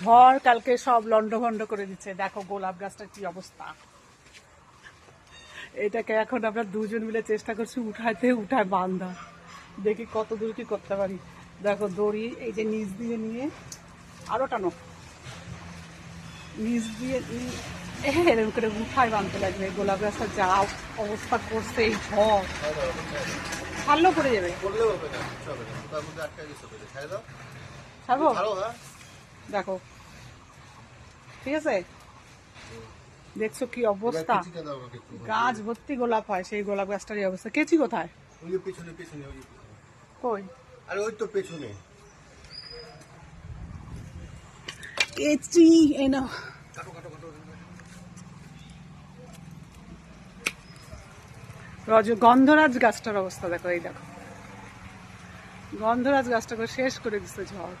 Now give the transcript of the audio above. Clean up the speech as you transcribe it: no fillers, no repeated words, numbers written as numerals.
ঝড় কালকে সব লন্ডভন্ড করে দিচ্ছে। দেখো গোলাপ গাছটার কি অবস্থা। এটাকে এখন আমরা দুজন মিলে চেষ্টা করছি উঠায় বান্ধা, দেখি কত দূর কি করতে পারি। দেখো দড়ি এই যে নিচ দিয়ে নিয়ে আরো টানো, নিচ দিয়ে এরকম করে উঠায় বাঁধতে লাগবে। গোলাপ গাছটা যা অবস্থা করছে এই ঝড়, ছাড়লেও পড়ে যাবে। ছাড়বো? দেখো ঠিক আছে, দেখছো কি অবস্থা, গাছ ভর্তি গোলাপ হয়, সেই গোলাপ গাছটারই অবস্থা। কেচি কোথায়? কই? আরে ওই তো পেছনে কেচি এই নাও। গন্ধরাজ গাছটার অবস্থা দেখো, এই দেখো গন্ধরাজ গাছটাকে শেষ করে দিচ্ছে ঝড়।